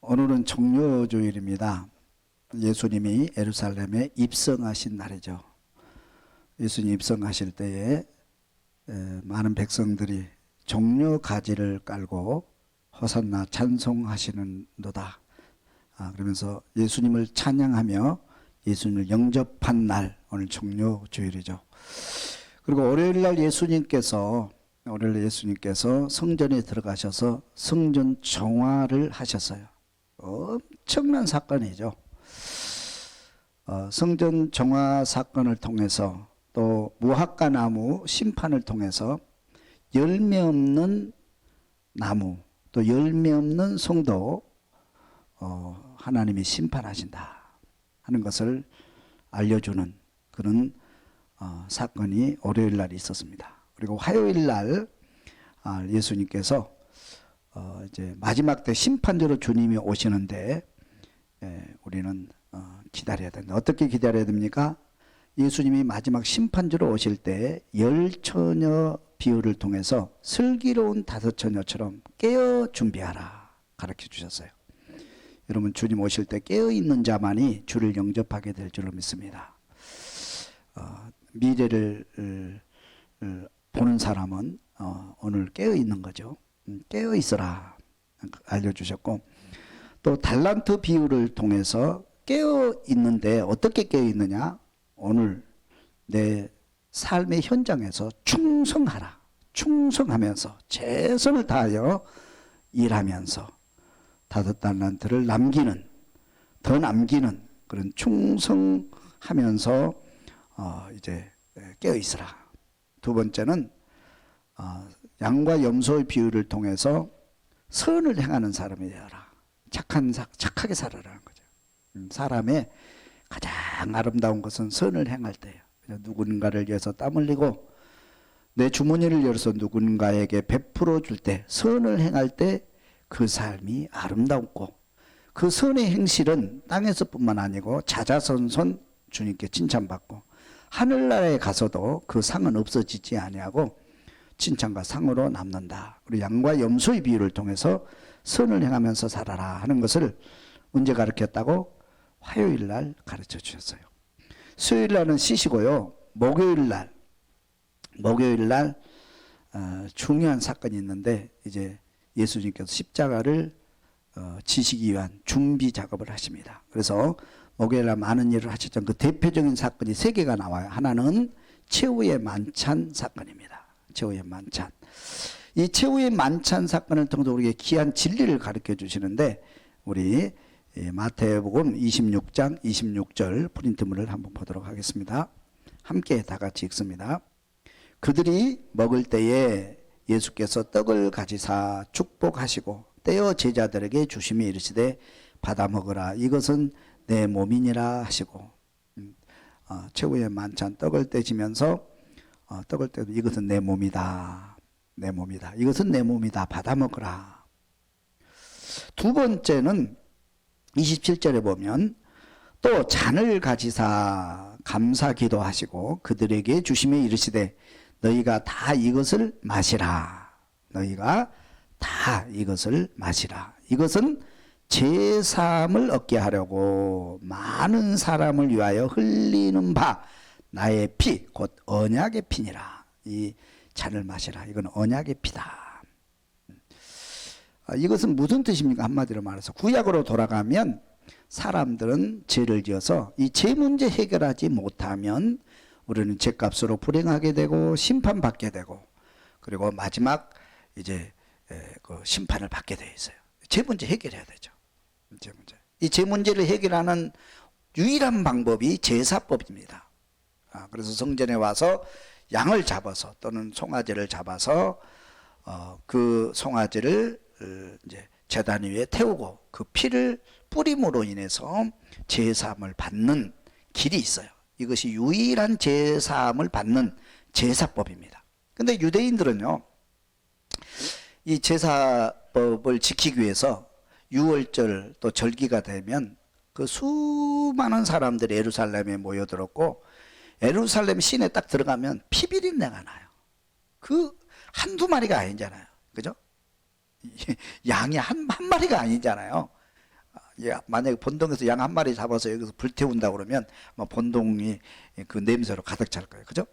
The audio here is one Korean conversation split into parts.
오늘은 종료주일입니다. 예수님이 예루살렘에 입성하신 날이죠. 예수님 입성하실 때에 많은 백성들이 종려 가지를 깔고 호산나 찬송하시는도다. 그러면서 예수님을 찬양하며 예수님을 영접한 날, 오늘 종료주일이죠. 그리고 월요일날 예수님께서 성전에 들어가셔서 성전 정화를 하셨어요. 엄청난 사건이죠. 성전 정화 사건을 통해서 또 무화과 나무 심판을 통해서 열매 없는 나무 또 열매 없는 성도 하나님이 심판하신다 하는 것을 알려주는 그런 사건이 월요일 날 있었습니다. 그리고 화요일 날 예수님께서 이제 마지막 때 심판자로 주님이 오시는데 우리는 기다려야 된다. 어떻게 기다려야 됩니까? 예수님이 마지막 심판자로 오실 때 열 처녀 비유를 통해서 슬기로운 다섯 처녀처럼 깨어 준비하라 가르쳐 주셨어요. 여러분, 주님 오실 때 깨어 있는 자만이 주를 영접하게 될 줄로 믿습니다. 미래를 보는 사람은 오늘 깨어 있는 거죠. 깨어 있어라 알려주셨고, 또 달란트 비유를 통해서 깨어 있는데 어떻게 깨어 있느냐? 오늘 내 삶의 현장에서 충성하라. 충성하면서 최선을 다하여 일하면서 다섯 달란트를 더 남기는 그런 충성하면서 이제 깨어 있으라. 두 번째는 양과 염소의 비유를 통해서 선을 행하는 사람이 되어라. 착하게 살아라는 거죠. 사람의 가장 아름다운 것은 선을 행할 때예요. 누군가를 위해서 땀 흘리고 내 주머니를 열어서 누군가에게 베풀어 줄 때, 선을 행할 때 그 삶이 아름답고, 그 선의 행실은 땅에서뿐만 아니고 자자손손 주님께 칭찬받고 하늘나라에 가서도 그 상은 없어지지 아니하고 칭찬과 상으로 남는다. 우리 양과 염소의 비유를 통해서 선을 행하면서 살아라 하는 것을 언제 가르쳤다고? 화요일 날 가르쳐 주셨어요. 수요일 날은 쉬시고요. 목요일 날 중요한 사건이 있는데, 이제 예수님께서 십자가를 지시기 위한 준비 작업을 하십니다. 그래서 목요일 날 많은 일을 하셨던 그 대표적인 사건이 세 개가 나와요. 하나는 최후의 만찬 사건입니다. 최후의 만찬. 이 최후의 만찬 사건을 통해서 우리에게 귀한 진리를 가르쳐 주시는데, 우리 마태복음 26장 26절 프린트물을 한번 보도록 하겠습니다. 함께 다 같이 읽습니다. 그들이 먹을 때에 예수께서 떡을 가지사 축복하시고 떼어 제자들에게 주시며 이르시되 받아 먹으라. 이것은 내 몸이니라 하시고, 최후의 만찬 떡을 떼시면서 떡을 떼도 이것은 내 몸이다. 내 몸이다. 이것은 내 몸이다. 받아 먹으라. 두 번째는 27절에 보면 또 잔을 가지사 감사 기도하시고 그들에게 주시며 이르시되 너희가 다 이것을 마시라. 너희가 다 이것을 마시라. 이것은 제사함을 얻게 하려고 많은 사람을 위하여 흘리는 바 나의 피 곧 언약의 피니라. 이 잔을 마시라. 이건 언약의 피다. 이것은 무슨 뜻입니까? 한마디로 말해서 구약으로 돌아가면 사람들은 죄를 지어서 이 죄 문제 해결하지 못하면 우리는 죄값으로 불행하게 되고 심판받게 되고, 그리고 마지막 이제 그 심판을 받게 되어 있어요. 죄 문제 해결해야 되죠. 이 죄 문제를 해결하는 유일한 방법이 제사법입니다. 그래서 성전에 와서 양을 잡아서 또는 송아지를 잡아서 그 송아지를 이제 제단 위에 태우고 그 피를 뿌림으로 인해서 제사함을 받는 길이 있어요. 이것이 유일한 제사함을 받는 제사법입니다. 근데 유대인들은요, 이 제사법을 지키기 위해서 유월절 또 절기가 되면 그 수많은 사람들이 예루살렘에 모여들었고, 예루살렘 시내 딱 들어가면 피비린내가 나요. 그 한두 마리가 아니잖아요. 그죠? 양이 한 마리가 아니잖아요. 예, 만약에 본동에서 양 한 마리 잡아서 여기서 불태운다 그러면 뭐 본동이 그 냄새로 가득 찰 거예요. 그죠?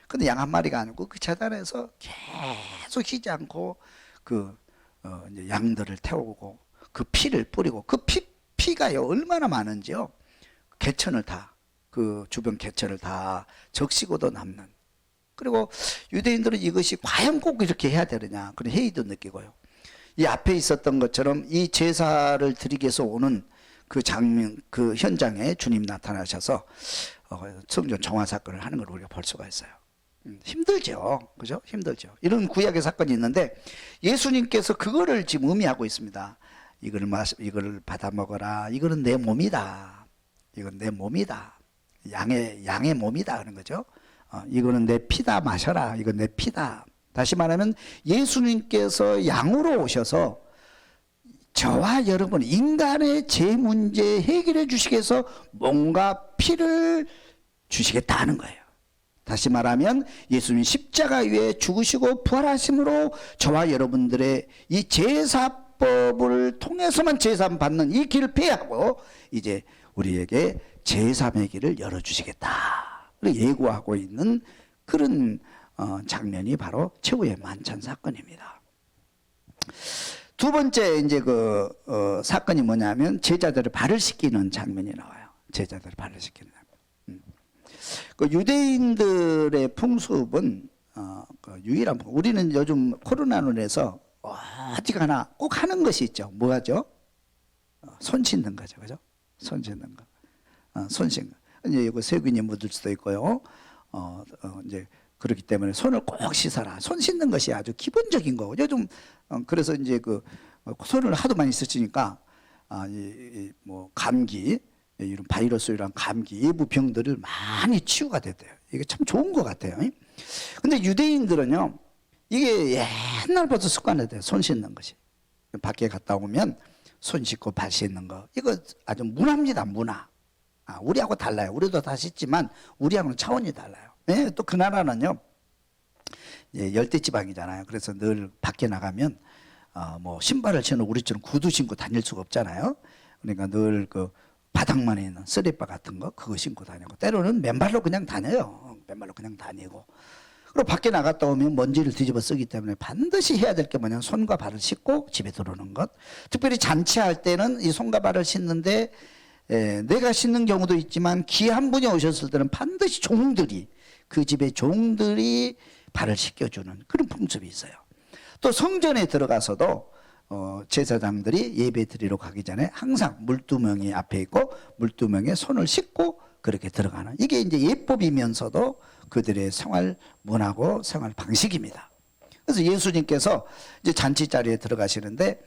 근데 양 한 마리가 아니고 그 재단에서 계속 쉬지 않고 그 이제 양들을 태우고 그 피를 뿌리고 그 피가요 얼마나 많은지요. 개천을 다 그 주변 개천을 다 적시고도 남는. 그리고 유대인들은 이것이 과연 꼭 이렇게 해야 되느냐 그런 회의도 느끼고요. 이 앞에 있었던 것처럼 이 제사를 드리기 위해서 오는 그 장면, 그 현장에 주님 나타나셔서 성전 정화 사건을 하는 걸 우리가 볼 수가 있어요. 힘들죠, 그죠? 힘들죠. 이런 구약의 사건이 있는데 예수님께서 그거를 지금 의미하고 있습니다. 이거를 받아 먹어라. 이거는 내 몸이다. 이건 내 몸이다. 양의 몸이다 그런 거죠. 이거는 내 피다 마셔라. 이건 내 피다. 다시 말하면 예수님께서 양으로 오셔서 저와 여러분 인간의 죄 문제 해결해 주시기 위해서 몸과 피를 주시겠다는 거예요. 다시 말하면 예수님 십자가 위에 죽으시고 부활하심으로 저와 여러분들의 이 제사법을 통해서만 제사 받는 이 길을 폐하고 이제 우리에게 제사의 길을 열어주시겠다 예고하고 있는 그런 장면이 바로 최후의 만찬 사건입니다. 두 번째 이제 사건이 뭐냐면 제자들을 발을 씻기는 장면이 나와요. 제자들을 발을 씻기는 장면. 그 유대인들의 풍습은 유일한 우리는 요즘 코로나로 인해서 어디 가나 꼭 하는 것이 있죠. 뭐 하죠? 손 씻는 거죠, 그죠? 손 씻는 거. 손 씻는 거. 이제 이거 세균이 묻을 수도 있고요. 이제 그렇기 때문에 손을 꼭 씻어라. 손 씻는 것이 아주 기본적인 거고 요즘 그래서 이제 손을 하도 많이 쓰니까 뭐 감기 이런 바이러스 이런 감기 일부 병들을 많이 치유가 됐대요. 이게 참 좋은 것 같아요. 근데 유대인들은요 이게 옛날부터 습관화돼요. 손 씻는 것이 밖에 갔다 오면 손 씻고 발 씻는 거 이거 아주 문화입니다. 문화. 우리하고 달라요. 우리도 다 씻지만 우리하고는 차원이 달라요. 네, 또 그 나라는요 열대지방이잖아요. 그래서 늘 밖에 나가면 뭐 신발을 신어 우리처럼 구두 신고 다닐 수가 없잖아요. 그러니까 늘 그 바닥만에 있는 쓰레빠 같은 거 그거 신고 다니고 때로는 맨발로 그냥 다녀요. 맨발로 그냥 다니고 그리고 밖에 나갔다 오면 먼지를 뒤집어 쓰기 때문에 반드시 해야 될 게 뭐냐면 손과 발을 씻고 집에 들어오는 것. 특별히 잔치할 때는 이 손과 발을 씻는데 내가 씻는 경우도 있지만 귀한 분이 오셨을 때는 반드시 종들이 그 집의 종들이 발을 씻겨주는 그런 풍습이 있어요. 또 성전에 들어가서도 제사장들이 예배 드리러 가기 전에 항상 물두멍이 앞에 있고 물두멍에 손을 씻고 그렇게 들어가는 이게 이제 예법이면서도 그들의 생활 문화고 생활 방식입니다. 그래서 예수님께서 이제 잔치 자리에 들어가시는데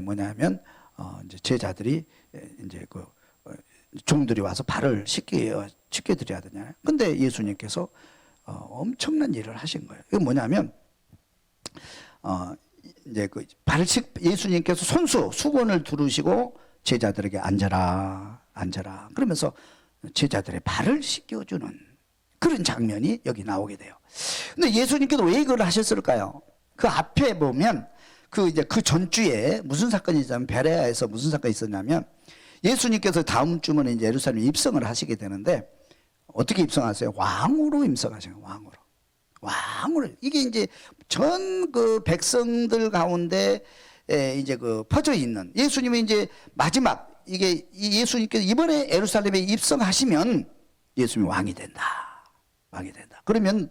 뭐냐면 이제 제자들이 이제 종들이 와서 발을 씻겨 드려야 되잖아요. 근데 예수님께서 엄청난 일을 하신 거예요. 이게 뭐냐면 이제 예수님께서 수건을 두르시고 제자들에게 앉아라 그러면서 제자들의 발을 씻겨주는 그런 장면이 여기 나오게 돼요. 근데 예수님께서 왜 이걸 하셨을까요? 그 앞에 보면 그 전주에 무슨 사건이 있냐면 베레아에서 무슨 사건이 있었냐면 예수님께서 다음 주면 이제 예루살렘에 입성을 하시게 되는데 어떻게 입성하세요? 왕으로 입성하세요. 왕으로. 이게 이제 전 그 백성들 가운데 이제 퍼져 있는 예수님이 이제 마지막 이게 예수님께서 이번에 예루살렘에 입성하시면 예수님이 왕이 된다. 그러면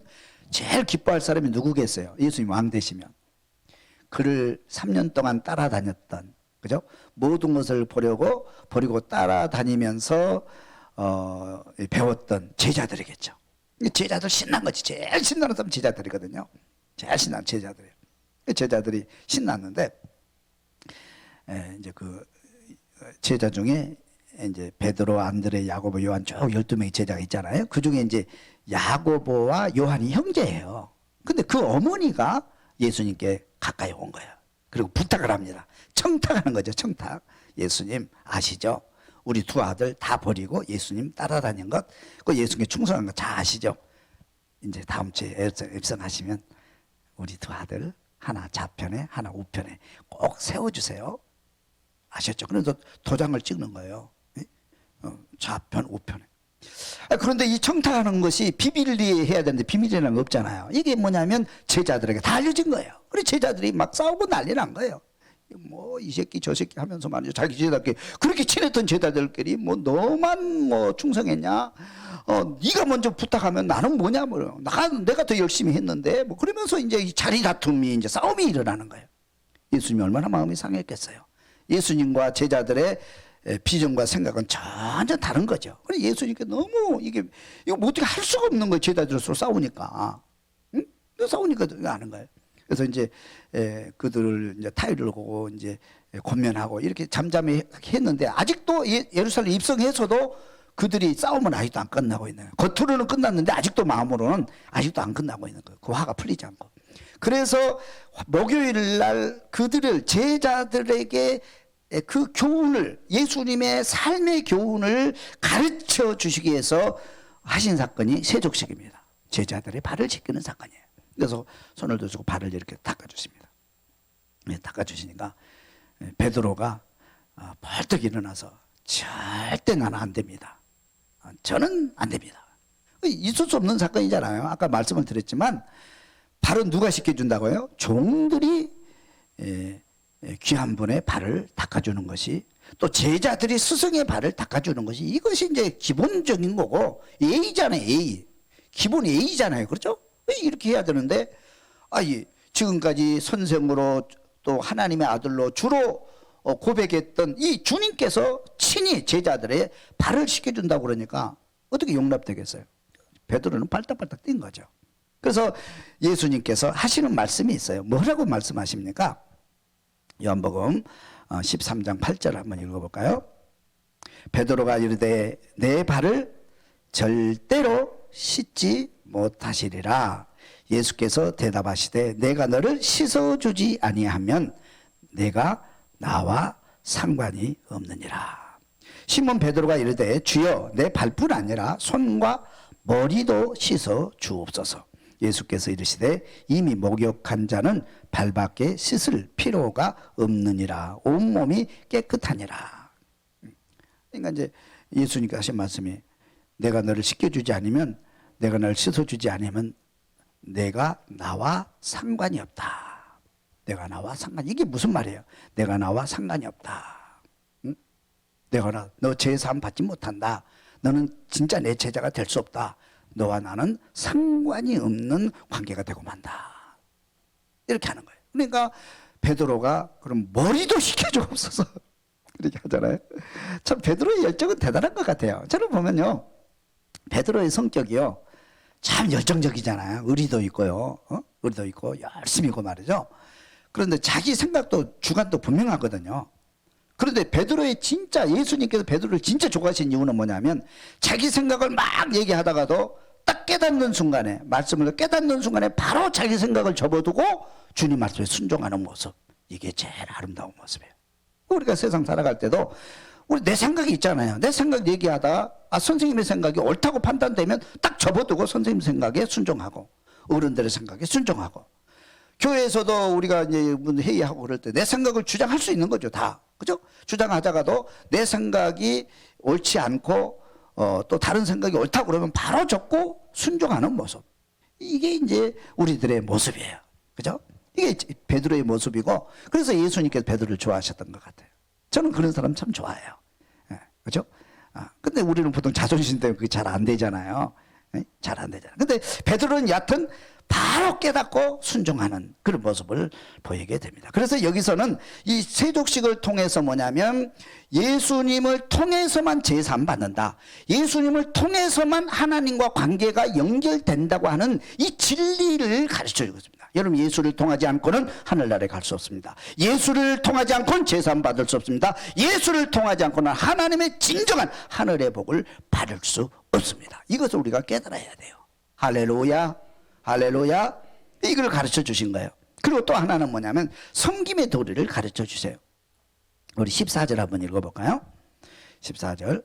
제일 기뻐할 사람이 누구겠어요? 예수님 왕 되시면. 그를 3년 동안 따라다녔던 그죠? 모든 것을 버리고 따라다니면서 배웠던 제자들이겠죠. 제자들 신난 거지. 제일 신나는 사람 제자들이거든요. 제일 신난 제자들이에요. 제자들이 신났는데 이제 제자 중에 이제 베드로, 안드레, 야고보, 요한 쭉 12명의 제자가 있잖아요. 그 중에 이제 야고보와 요한이 형제예요. 근데 그 어머니가 예수님께 가까이 온 거예요. 그리고 부탁을 합니다. 청탁하는 거죠. 청탁. 예수님 아시죠? 우리 두 아들 다 버리고 예수님 따라다닌 것, 그 예수님께 충성한 거 잘 아시죠? 이제 다음 주에 입성하시면 우리 두 아들 하나 좌편에 하나 우편에 꼭 세워주세요. 아셨죠? 그래서 도장을 찍는 거예요. 좌편, 우편에. 그런데 이 청탁하는 것이 비밀리에 해야 되는데 비밀이라는 거 없잖아요. 이게 뭐냐면 제자들에게 다 알려진 거예요. 그래 제자들이 막 싸우고 난리 난 거예요. 뭐 이 새끼 저 새끼 하면서 말이죠. 자기 제자들끼리 그렇게 친했던 제자들끼리 뭐 너만 뭐 충성했냐? 네가 먼저 부탁하면 나는 뭐냐? 뭐 내가 더 열심히 했는데 뭐 그러면서 이제 이 자리 다툼이 이제 싸움이 일어나는 거예요. 예수님이 얼마나 마음이 상했겠어요. 예수님과 제자들의 비전과 생각은 전혀 다른 거죠. 그래 예수님께 너무 이거 뭐 어떻게 할 수가 없는 거예요. 제자들로서 싸우니까, 응? 싸우니까 아는 거예요. 그래서 이제 그들을 이제 타이를 보고 이제 권면하고 이렇게 잠잠했는데 아직도 예루살렘 입성해서도 그들이 싸움은 아직도 안 끝나고 있는 거예요. 겉으로는 끝났는데 아직도 마음으로는 아직도 안 끝나고 있는 거예요. 그 화가 풀리지 않고. 그래서 목요일 날 그들을 제자들에게 그 교훈을 예수님의 삶의 교훈을 가르쳐 주시기 위해서 하신 사건이 세족식입니다. 제자들의 발을 씻기는 사건이에요. 그래서 손을 들고 발을 이렇게 닦아주십니다. 닦아주시니까 베드로가 벌떡 일어나서 절대 나는 안 됩니다. 저는 안 됩니다. 있을 수 없는 사건이잖아요. 아까 말씀을 드렸지만 발은 누가 씻겨준다고요? 종들이 귀한 분의 발을 닦아주는 것이 또 제자들이 스승의 발을 닦아주는 것이 이것이 이제 기본적인 거고 예의잖아요. 예의. 기본 예의잖아요. 그렇죠? 이렇게 해야 되는데 지금까지 선생으로 또 하나님의 아들로 주로 고백했던 이 주님께서 친히 제자들의 발을 씻겨준다고 그러니까 어떻게 용납되겠어요? 베드로는 발딱발딱 뛴 거죠. 그래서 예수님께서 하시는 말씀이 있어요. 뭐라고 말씀하십니까? 요한복음 13장 8절 한번 읽어볼까요? 베드로가 이르되 내 발을 절대로 씻지 못하시리라. 예수께서 대답하시되 내가 너를 씻어주지 아니하면 내가 나와 상관이 없느니라. 시몬 베드로가 이르되 주여 내 발뿐 아니라 손과 머리도 씻어 주옵소서. 예수께서 이르시되 이미 목욕한 자는 발밖에 씻을 필요가 없느니라. 온몸이 깨끗하니라. 그러니까 이제 예수님께서 하신 말씀이 내가 너를 씻겨주지 않으면 내가 너를 씻어주지 않으면 내가 나와 상관이 없다. 내가 나와 상관이 이게 무슨 말이에요? 내가 나와 상관이 없다. 응? 내가 너 제사함 받지 못한다. 너는 진짜 내 제자가 될 수 없다. 너와 나는 상관이 없는 관계가 되고 만다. 이렇게 하는 거예요. 그러니까 베드로가 그럼 머리도 씻겨주옵소서 그렇게 하잖아요. 참 베드로의 열정은 대단한 것 같아요. 저는 보면요, 베드로의 성격이요 참 열정적이잖아요. 의리도 있고요, 의리도 있고 열심히 있고 말이죠. 그런데 자기 생각도 주관도 분명하거든요. 그런데 베드로의 진짜 예수님께서 베드로를 진짜 좋아하신 이유는 뭐냐면 자기 생각을 막 얘기하다가도 딱 깨닫는 순간에 말씀을 깨닫는 순간에 바로 자기 생각을 접어두고 주님 말씀에 순종하는 모습, 이게 제일 아름다운 모습이에요. 우리가 세상 살아갈 때도 우리 내 생각이 있잖아요. 내 생각 얘기하다가 선생님의 생각이 옳다고 판단되면 딱 접어두고 선생님 생각에 순종하고 어른들의 생각에 순종하고, 교회에서도 우리가 이제 회의하고 그럴 때 내 생각을 주장할 수 있는 거죠. 다. 그죠? 주장하다가도 내 생각이 옳지 않고 또 다른 생각이 옳다고 그러면 바로 접고 순종하는 모습. 이게 이제 우리들의 모습이에요. 그죠? 이게 베드로의 모습이고, 그래서 예수님께서 베드로를 좋아하셨던 것 같아요. 저는 그런 사람 참 좋아해요. 그죠? 근데 우리는 보통 자존심 때문에 그게 잘 안 되잖아요. 잘 안 되잖아요. 근데 베드로는 여하튼 바로 깨닫고 순종하는 그런 모습을 보이게 됩니다. 그래서 여기서는 이 세족식을 통해서 뭐냐면 예수님을 통해서만 제사함 받는다. 예수님을 통해서만 하나님과 관계가 연결된다고 하는 이 진리를 가르쳐 주고 있습니다. 여러분, 예수를 통하지 않고는 하늘나라에 갈 수 없습니다. 예수를 통하지 않고는 제사함 받을 수 없습니다. 예수를 통하지 않고는 하나님의 진정한 하늘의 복을 받을 수 없습니다. 이것을 우리가 깨달아야 돼요. 할렐루야. 할렐루야. 이걸 가르쳐 주신 거예요. 그리고 또 하나는 뭐냐면 섬김의 도리를 가르쳐 주세요. 우리 14절 한번 읽어볼까요? 14절.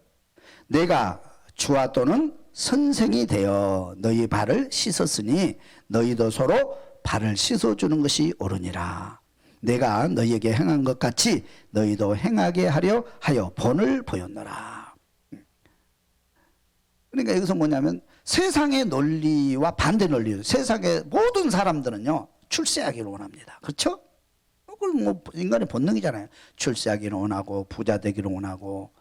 내가 주와 또는 선생이 되어 너희 발을 씻었으니 너희도 서로 발을 씻어주는 것이 옳으니라. 내가 너희에게 행한 것 같이 너희도 행하게 하려 하여 본을 보였노라. 그러니까 여기서 뭐냐면 세상의 논리와 반대 논리, 세상의 모든 사람들은요 출세하기를 원합니다. 그렇죠? 그건 뭐 인간의 본능이잖아요. 출세하기를 원하고 부자 되기를 원하고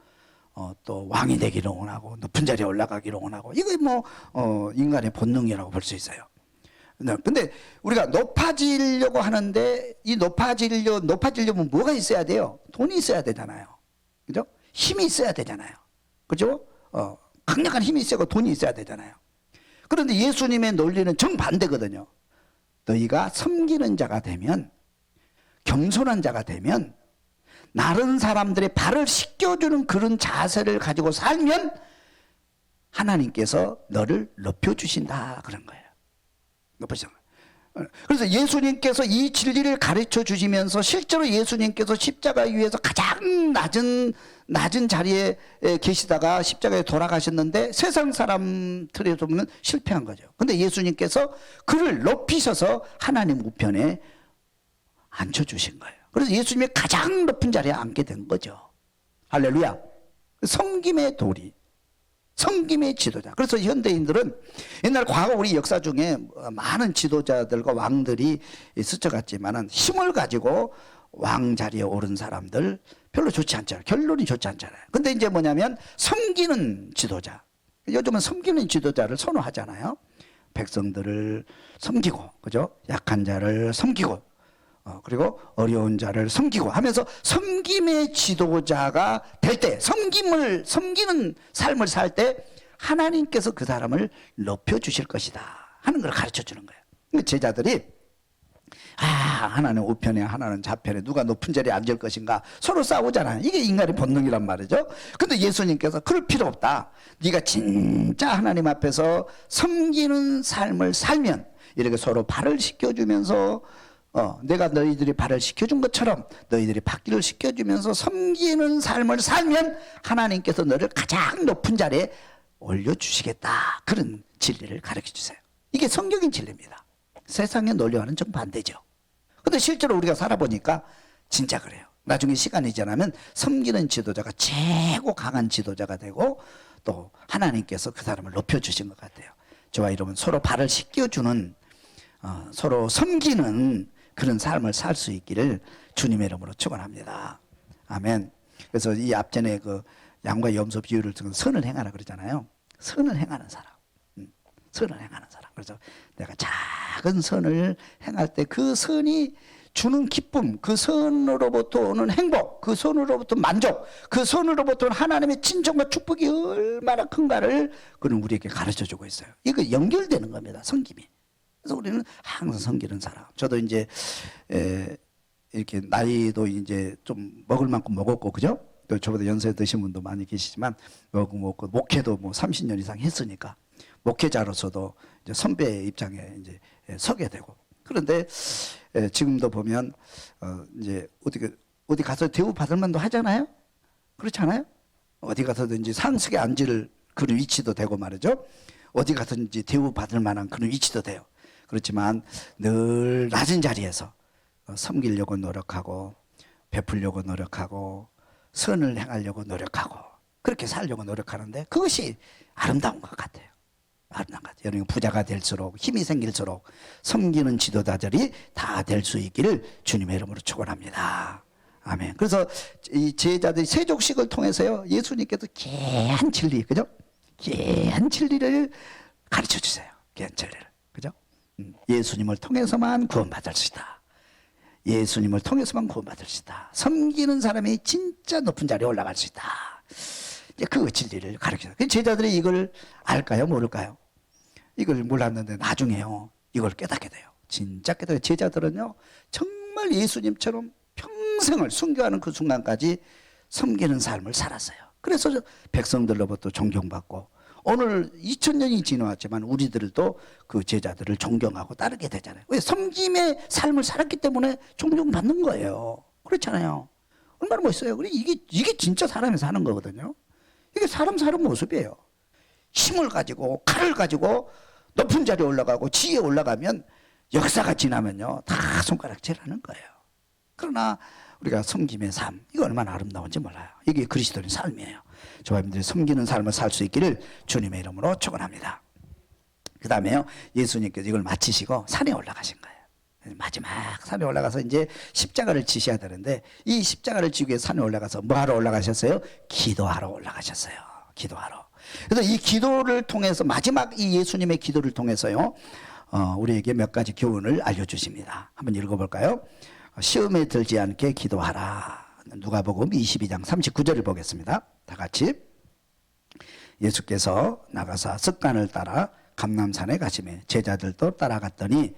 또 왕이 되기를 원하고 높은 자리에 올라가기를 원하고, 이거 뭐 인간의 본능이라고 볼 수 있어요. 근데 우리가 높아지려고 하는데 이 높아지려면 뭐가 있어야 돼요? 돈이 있어야 되잖아요. 그죠? 힘이 있어야 되잖아요. 그죠? 강력한 힘이 있어야 돈이 있어야 되잖아요. 그런데 예수님의 논리는 정반대거든요. 너희가 섬기는 자가 되면, 겸손한 자가 되면, 다른 사람들의 발을 씻겨주는 그런 자세를 가지고 살면 하나님께서 너를 높여주신다, 그런 거예요. 높으시죠. 그래서 예수님께서 이 진리를 가르쳐 주시면서 실제로 예수님께서 십자가 위에서 가장 낮은 자리에 계시다가 십자가에 돌아가셨는데 세상 사람들에서 보면 실패한 거죠. 근데 예수님께서 그를 높이셔서 하나님 우편에 앉혀주신 거예요. 그래서 예수님이 가장 높은 자리에 앉게 된 거죠. 할렐루야. 섬김의 도리, 섬김의 지도자. 그래서 현대인들은 옛날 과거 우리 역사 중에 많은 지도자들과 왕들이 스쳐갔지만은 힘을 가지고 왕 자리에 오른 사람들 별로 좋지 않잖아요. 결론이 좋지 않잖아요. 근데 이제 뭐냐면 섬기는 지도자. 요즘은 섬기는 지도자를 선호하잖아요. 백성들을 섬기고, 그죠? 약한 자를 섬기고, 그리고 어려운 자를 섬기고 하면서 섬김의 지도자가 될 때, 섬기는 삶을 살 때 하나님께서 그 사람을 높여주실 것이다 하는 걸 가르쳐 주는 거예요. 제자들이 하나는 우편에 하나는 좌편에 누가 높은 자리에 앉을 것인가 서로 싸우잖아요. 이게 인간의 본능이란 말이죠. 근데 예수님께서 그럴 필요 없다. 네가 진짜 하나님 앞에서 섬기는 삶을 살면, 이렇게 서로 발을 씻겨주면서 내가 너희들이 발을 씻겨준 것처럼 너희들이 발길을 씻겨주면서 섬기는 삶을 살면 하나님께서 너를 가장 높은 자리에 올려주시겠다, 그런 진리를 가르쳐 주세요. 이게 성경인 진리입니다. 세상의 논리와는 정반대죠. 근데 실제로 우리가 살아보니까 진짜 그래요. 나중에 시간이 지나면 섬기는 지도자가 최고 강한 지도자가 되고 또 하나님께서 그 사람을 높여주신 것 같아요. 저와 여러분 서로 발을 씻겨주는, 서로 섬기는 그런 삶을 살 수 있기를 주님의 이름으로 축원합니다. 아멘. 그래서 이 앞전에 그 양과 염소 비유를 듣고 선을 행하라 그러잖아요. 선을 행하는 사람, 선을 행하는 사람. 그래서 내가 작은 선을 행할 때 그 선이 주는 기쁨, 그 선으로부터 오는 행복, 그 선으로부터 만족, 그 선으로부터 하나님의 친정과 축복이 얼마나 큰가를 그는 우리에게 가르쳐주고 있어요. 이거 연결되는 겁니다, 섬김이. 그래서 우리는 항상 섬기는 사람. 저도 이제 이렇게 나이도 이제 좀 먹을 만큼 먹었고, 그죠? 또 저보다 연세 드신 분도 많이 계시지만 먹고 목회도 뭐 30년 이상 했으니까 목회자로서도 이제 선배 입장에 이제 서게 되고. 그런데 지금도 보면 이제 어디 가서 대우 받을 만도 하잖아요. 그렇지 않아요? 어디 가서든지 상석에 앉을 그런 위치도 되고 말이죠. 어디 가서든지 대우 받을 만한 그런 위치도 돼요. 그렇지만 늘 낮은 자리에서 섬기려고 노력하고 베풀려고 노력하고 선을 행하려고 노력하고 그렇게 살려고 노력하는데 그것이 아름다운 것 같아요. 아름다운 것 같아요. 여러분 부자가 될수록 힘이 생길수록 섬기는 지도자들이 다 될 수 있기를 주님의 이름으로 축원합니다. 아멘. 그래서 이 제자들이 세족식을 통해서요 예수님께서 귀한 진리, 그죠? 귀한 진리를 가르쳐 주세요. 귀한 진리를, 그죠? 예수님을 통해서만 구원받을 수 있다. 예수님을 통해서만 구원받을 수 있다. 섬기는 사람이 진짜 높은 자리에 올라갈 수 있다. 이제 그 진리를 가르쳐요. 제자들이 이걸 알까요? 모를까요? 이걸 몰랐는데 나중에요 이걸 깨닫게 돼요. 진짜 깨닫게. 제자들은요 정말 예수님처럼 평생을 순교하는 그 순간까지 섬기는 삶을 살았어요. 그래서 백성들로부터 존경받고 오늘 2000년이 지나왔지만 우리들도 그 제자들을 존경하고 따르게 되잖아요. 왜? 섬김의 삶을 살았기 때문에 존경받는 거예요. 그렇잖아요. 얼마나 멋있어요. 그래 이게 진짜 사람이 사는 거거든요. 이게 사람 사는 모습이에요. 힘을 가지고 칼을 가지고 높은 자리에 올라가고 지위에 올라가면 역사가 지나면요 다 손가락질하는 거예요. 그러나 우리가 섬김의 삶, 이거 얼마나 아름다운지 몰라요. 이게 그리스도인 삶이에요. 조합님들이 섬기는 삶을 살 수 있기를 주님의 이름으로 축원합니다. 그 다음에요, 예수님께서 이걸 마치시고 산에 올라가신 거예요. 마지막 산에 올라가서 이제 십자가를 지셔야 되는데, 이 십자가를 지기 위해 산에 올라가서 뭐 하러 올라가셨어요? 기도하러 올라가셨어요. 기도하러. 그래서 이 기도를 통해서, 마지막 이 예수님의 기도를 통해서요, 우리에게 몇 가지 교훈을 알려주십니다. 한번 읽어볼까요? 시험에 들지 않게 기도하라. 누가복음 22장 39절을 보겠습니다. 다 같이. 예수께서 나가사 습관을 따라 감람산에 가시매 제자들도 따라갔더니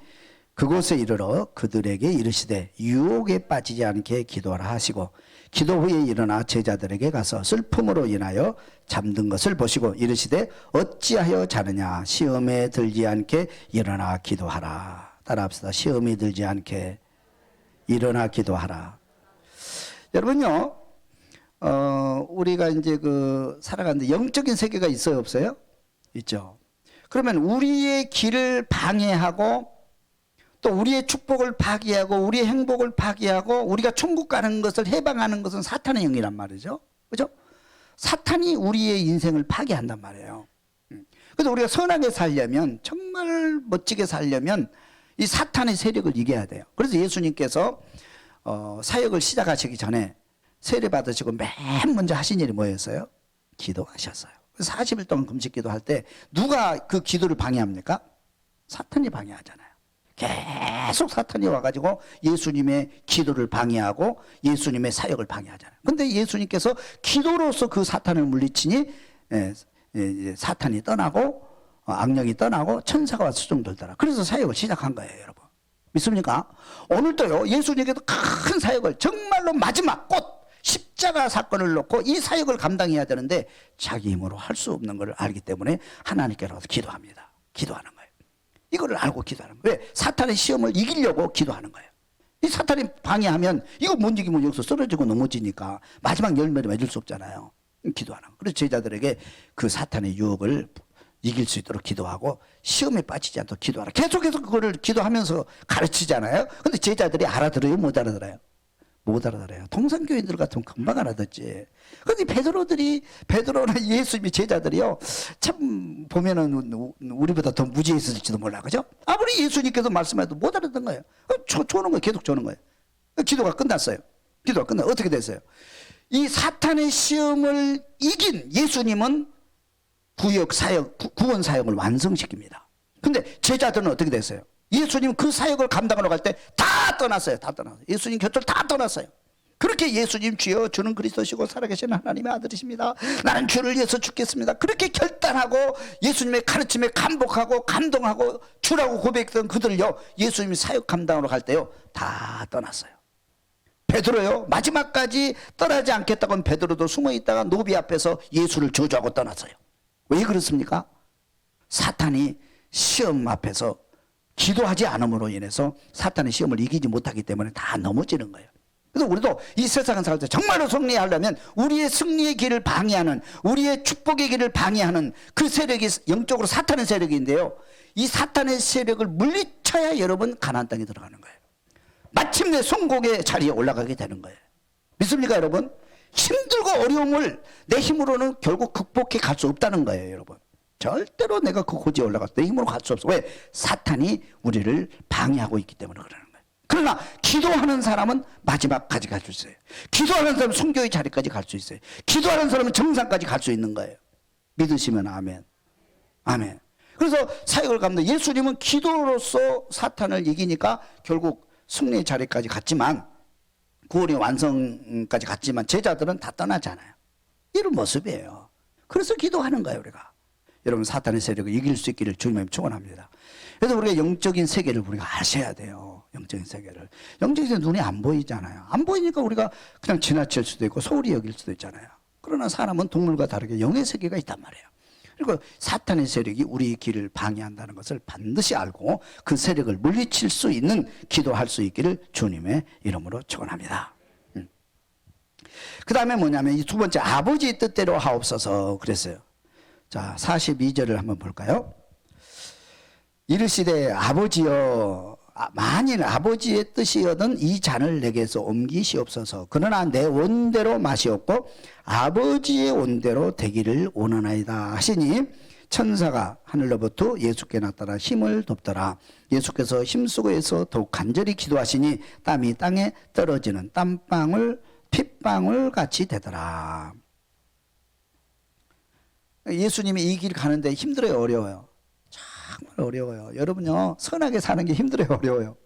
그곳에 이르러 그들에게 이르시되 유혹에 빠지지 않게 기도하라 하시고, 기도 후에 일어나 제자들에게 가서 슬픔으로 인하여 잠든 것을 보시고 이르시되 어찌하여 자느냐, 시험에 들지 않게 일어나 기도하라. 따라합시다. 시험에 들지 않게 일어나 기도하라. 여러분요, 우리가 이제 살아가는데 영적인 세계가 있어요, 없어요? 있죠. 그러면 우리의 길을 방해하고 또 우리의 축복을 파괴하고 우리의 행복을 파괴하고 우리가 천국 가는 것을 해방하는 것은 사탄의 영이란 말이죠. 그죠? 사탄이 우리의 인생을 파괴한단 말이에요. 그래서 우리가 선하게 살려면, 정말 멋지게 살려면 이 사탄의 세력을 이겨야 돼요. 그래서 예수님께서 사역을 시작하시기 전에 세례 받으시고 맨 먼저 하신 일이 뭐였어요? 기도하셨어요. 40일 동안 금식 기도할 때 누가 그 기도를 방해합니까? 사탄이 방해하잖아요. 계속 사탄이 와가지고 예수님의 기도를 방해하고 예수님의 사역을 방해하잖아요. 근데 예수님께서 기도로서 그 사탄을 물리치니 사탄이 떠나고 악령이 떠나고 천사가 와서 수종들더라. 그래서 사역을 시작한 거예요, 여러분. 믿습니까? 오늘도요, 예수님께서 큰 사역을, 정말로 마지막 꽃 십자가 사건을 놓고 이 사역을 감당해야 되는데 자기 힘으로 할 수 없는 걸 알기 때문에 하나님께로 기도합니다. 기도하는 거예요. 이거를 알고 기도하는 거예요. 왜? 사탄의 시험을 이기려고 기도하는 거예요. 이 사탄이 방해하면 이거 못 이기면 여기서 쓰러지고 넘어지니까 마지막 열매를 맺을 수 없잖아요. 기도하는 거예요. 그래서 제자들에게 그 사탄의 유혹을 이길 수 있도록 기도하고 시험에 빠지지 않도록 기도하라. 계속해서 그거를 기도하면서 가르치잖아요. 근데 제자들이 알아들어요? 못 알아들어요? 못 알아들어요. 통상교인들 같으면 금방 알아듣지. 근데 베드로나 예수님의 제자들이요, 참 보면은 우리보다 더 무지했을지도 몰라. 그죠? 아무리 예수님께서 말씀해도 못 알아듣는 거예요. 조는 거예요. 계속 조는 거예요. 기도가 끝났어요. 기도가 끝나. 어떻게 됐어요? 이 사탄의 시험을 이긴 예수님은 구원 사역을 완성시킵니다. 근데 제자들은 어떻게 됐어요? 예수님 그 사역을 감당하러 갈 때 다 떠났어요. 다 떠났어요. 예수님 곁을 다 떠났어요. 그렇게 예수님 주여 주는 그리스도시고 살아계신 하나님의 아들이십니다. 나는 주를 위해서 죽겠습니다. 그렇게 결단하고 예수님의 가르침에 감복하고 감동하고 주라고 고백했던 그들요, 예수님이 사역 감당하러 갈 때요 다 떠났어요. 베드로요, 마지막까지 떠나지 않겠다고 베드로도 숨어있다가 노비 앞에서 예수를 저주하고 떠났어요. 왜 그렇습니까? 사탄이 시험 앞에서 기도하지 않음으로 인해서 사탄의 시험을 이기지 못하기 때문에 다 넘어지는 거예요. 그래서 우리도 이 세상을 살 때 정말로 승리하려면 우리의 승리의 길을 방해하는, 우리의 축복의 길을 방해하는 그 세력이 영적으로 사탄의 세력인데요, 이 사탄의 세력을 물리쳐야 여러분 가나안 땅에 들어가는 거예요. 마침내 성공의 자리에 올라가게 되는 거예요. 믿습니까, 여러분? 힘들고 어려움을 내 힘으로는 결국 극복해 갈 수 없다는 거예요, 여러분. 절대로 내가 그 고지에 올라가서 내 힘으로 갈 수 없어. 왜? 사탄이 우리를 방해하고 있기 때문에 그러는 거예요. 그러나 기도하는 사람은 마지막까지 갈 수 있어요. 기도하는 사람은 순교의 자리까지 갈 수 있어요. 기도하는 사람은 정상까지 갈 수 있는 거예요. 믿으시면 아멘. 아멘. 그래서 사역을 감당, 예수님은 기도로서 사탄을 이기니까 결국 승리의 자리까지 갔지만, 구원의 완성까지 갔지만 제자들은 다 떠나잖아요. 이런 모습이에요. 그래서 기도하는 거예요, 우리가. 여러분, 사탄의 세력을 이길 수 있기를 주님의 축원합니다. 그래서 우리가 영적인 세계를 우리가 아셔야 돼요. 영적인 세계를. 영적인 세계는 눈에 안 보이잖아요. 안 보이니까 우리가 그냥 지나칠 수도 있고 소홀히 여길 수도 있잖아요. 그러나 사람은 동물과 다르게 영의 세계가 있단 말이에요. 그리고 사탄의 세력이 우리의 길을 방해한다는 것을 반드시 알고 그 세력을 물리칠 수 있는 기도할 수 있기를 주님의 이름으로 축원합니다. 그 다음에 뭐냐면 이 두 번째, 아버지의 뜻대로 하옵소서 그랬어요. 자, 42절을 한번 볼까요? 이르시되 아버지여 만일 아버지의 뜻이거든 이 잔을 내게서 옮기시옵소서. 그러나 내 원대로 마시옵고 아버지의 원대로 되기를 원하나이다 하시니 천사가 하늘로부터 예수께 나타나 힘을 돕더라. 예수께서 힘쓰고에서 더욱 간절히 기도하시니 땀이 땅에 떨어지는 땀방울 핏방울 같이 되더라. 예수님이 이 길 가는데 힘들어요, 어려워요? 정말 어려워요. 여러분요, 선하게 사는 게 힘들어요, 어려워요?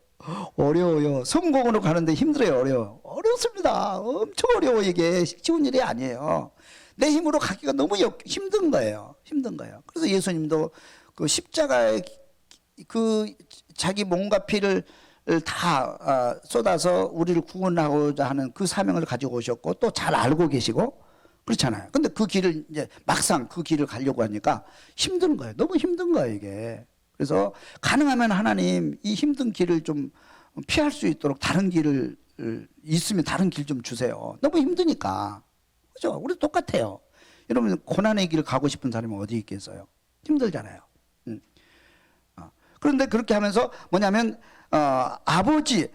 어려워요. 성공으로 가는데 힘들어요, 어려워요? 어렵습니다. 엄청 어려워. 이게 쉬운 일이 아니에요. 내 힘으로 가기가 너무 힘든 거예요. 힘든 거예요. 그래서 예수님도 그 십자가에 그 자기 몸과 피를 다 쏟아서 우리를 구원하고자 하는 그 사명을 가지고 오셨고 또 잘 알고 계시고 그렇잖아요. 근데 그 길을 이제 막상 그 길을 가려고 하니까 힘든 거예요. 너무 힘든 거예요, 이게. 그래서 가능하면 하나님 이 힘든 길을 좀 피할 수 있도록 다른 길을 있으면 다른 길 좀 주세요. 너무 힘드니까. 그죠? 우리 똑같아요. 여러분 고난의 길을 가고 싶은 사람이 어디 있겠어요? 힘들잖아요. 그런데 그렇게 하면서 뭐냐면 아버지의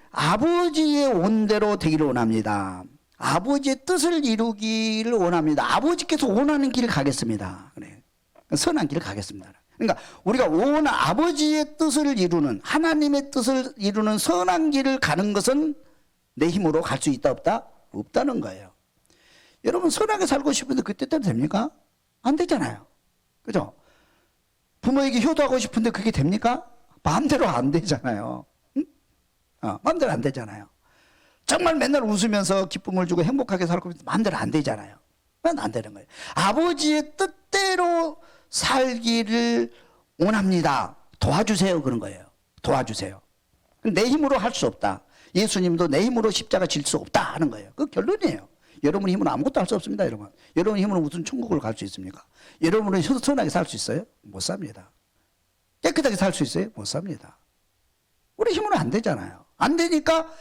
원대로 되기를 원합니다. 아버지의 뜻을 이루기를 원합니다. 아버지께서 원하는 길을 가겠습니다. 그래. 선한 길을 가겠습니다. 그러니까 우리가 아버지의 뜻을 이루는 하나님의 뜻을 이루는 선한 길을 가는 것은 내 힘으로 갈 수 있다 없다? 없다는 거예요. 여러분 선하게 살고 싶은데 그 뜻대로 됩니까? 안 되잖아요. 그죠? 부모에게 효도하고 싶은데 그게 됩니까? 마음대로 안 되잖아요. 응? 마음대로 안 되잖아요. 정말 맨날 웃으면서 기쁨을 주고 행복하게 살고 있는데 마음대로 안 되잖아요. 안 되는 거예요. 아버지의 뜻대로 살기를 원합니다. 도와주세요. 그런 거예요. 도와주세요. 내 힘으로 할 수 없다. 예수님도 내 힘으로 십자가 질 수 없다 하는 거예요. 그 결론이에요. 여러분 힘으로 아무것도 할 수 없습니다, 여러분. 여러분 힘으로 무슨 천국을 갈 수 있습니까? 여러분은 선하게 살 수 있어요? 못 삽니다. 깨끗하게 살 수 있어요? 못 삽니다. 우리 힘으로 안 되잖아요. 안 되니까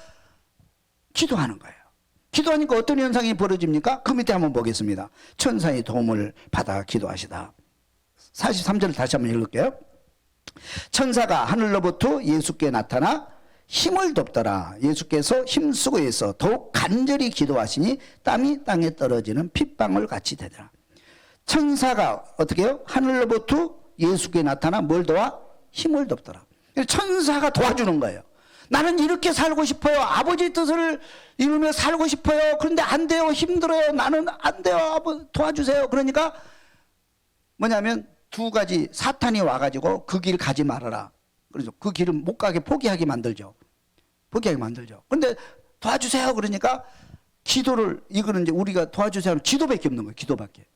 기도하는 거예요. 기도하니까 어떤 현상이 벌어집니까? 그 밑에 한번 보겠습니다. 천사의 도움을 받아 기도하시다. 43절을 다시 한번 읽을게요. 천사가 하늘로부터 예수께 나타나 힘을 돕더라. 예수께서 힘쓰고 있어 더욱 간절히 기도하시니 땀이 땅에 떨어지는 핏방울 같이 되더라. 천사가 어떻게 해요? 하늘로부터 예수께 나타나 뭘 도와? 힘을 돕더라. 천사가 도와주는 거예요. 나는 이렇게 살고 싶어요. 아버지 뜻을 이루며 살고 싶어요. 그런데 안 돼요. 힘들어요. 나는 안 돼요. 아버지 도와주세요. 그러니까 뭐냐면 두 가지 사탄이 와가지고 그 길 가지 말아라. 그래서 그 길을 못 가게 포기하게 만들죠. 포기하게 만들죠. 그런데 도와주세요. 그러니까 기도를 이거는 이제 우리가 도와주세요는 기도밖에 없는 거예요. 기도밖에.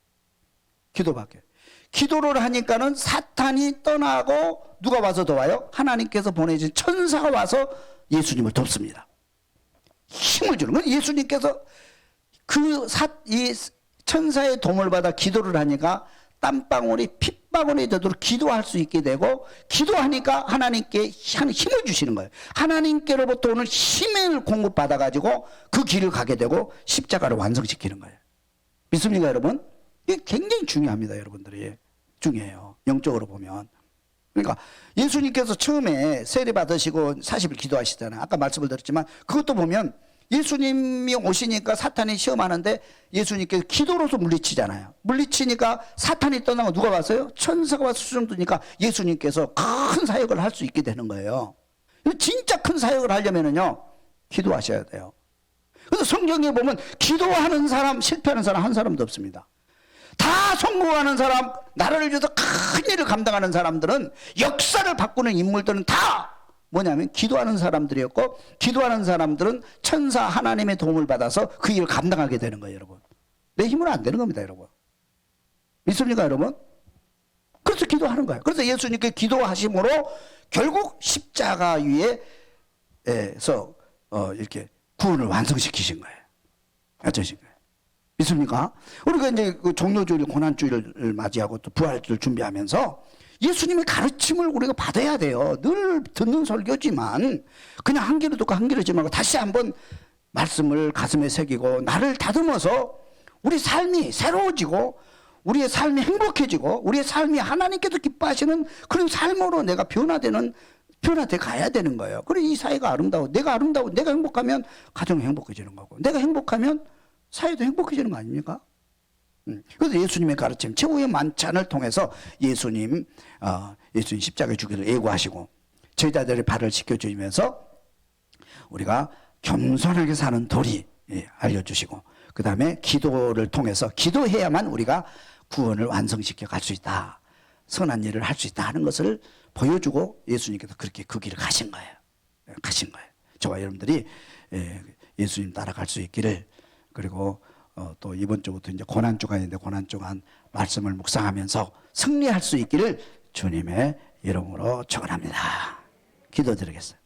기도를 하니까는 사탄이 떠나고 누가 와서 도와요? 하나님께서 보내신 천사가 와서 예수님을 돕습니다. 힘을 주는 거예요. 예수님께서 이 천사의 도움을 받아 기도를 하니까 땀방울이 핏방울이 되도록 기도할 수 있게 되고 기도하니까 하나님께 힘을 주시는 거예요. 하나님께로부터 오는 힘을 공급받아 가지고 그 길을 가게 되고 십자가를 완성시키는 거예요. 믿습니까 여러분? 이게 굉장히 중요합니다. 여러분들이. 중요해요. 영적으로 보면. 그러니까 예수님께서 처음에 세례 받으시고 40일 기도하시잖아요. 아까 말씀을 드렸지만 그것도 보면 예수님이 오시니까 사탄이 시험하는데 예수님께서 기도로서 물리치잖아요. 물리치니까 사탄이 떠나고 누가 왔어요? 천사가 와서 수정 두니까 예수님께서 큰 사역을 할 수 있게 되는 거예요. 진짜 큰 사역을 하려면은요 기도하셔야 돼요. 그래서 성경에 보면 기도하는 사람 실패하는 사람 한 사람도 없습니다. 다 성공하는 사람, 나라를 위해서 큰 일을 감당하는 사람들은 역사를 바꾸는 인물들은 다 뭐냐면 기도하는 사람들이었고 기도하는 사람들은 천사 하나님의 도움을 받아서 그 일을 감당하게 되는 거예요. 여러분 내 힘으로 안 되는 겁니다. 여러분 믿습니까 여러분? 그래서 기도하는 거예요. 그래서 예수님께 기도하심으로 결국 십자가 위에서 이렇게 구원을 완성시키신 거예요. 어쩌신 거예요? 믿습니까? 우리가 이제 그 종료주일, 고난주일을 맞이하고 또 부활주를 준비하면서 예수님의 가르침을 우리가 받아야 돼요. 늘 듣는 설교지만 그냥 한 귀로 듣고 한 귀로 듣지 말고 다시 한번 말씀을 가슴에 새기고 나를 다듬어서 우리 삶이 새로워지고 우리의 삶이 행복해지고 우리의 삶이 하나님께서 기뻐하시는 그런 삶으로 내가 변화되는 변화돼 가야 되는 거예요. 그래 이 사회가 아름다워. 내가 행복하면 가정이 행복해지는 거고, 내가 행복하면 사회도 행복해지는 거 아닙니까? 그래서 예수님의 가르침, 최후의 만찬을 통해서 예수님 십자가에 죽기를 예고하시고 제자들의 발을 씻겨주면서 우리가 겸손하게 사는 도리 알려주시고, 그 다음에 기도를 통해서 기도해야만 우리가 구원을 완성시켜 갈 수 있다, 선한 일을 할 수 있다 하는 것을 보여주고 예수님께서 그렇게 그 길을 가신 거예요. 저와 여러분들이 예수님 따라갈 수 있기를, 그리고 또 이번 주부터 이제 고난주간인데 고난주간 말씀을 묵상하면서 승리할 수 있기를 주님의 이름으로 축원합니다. 기도드리겠습니다.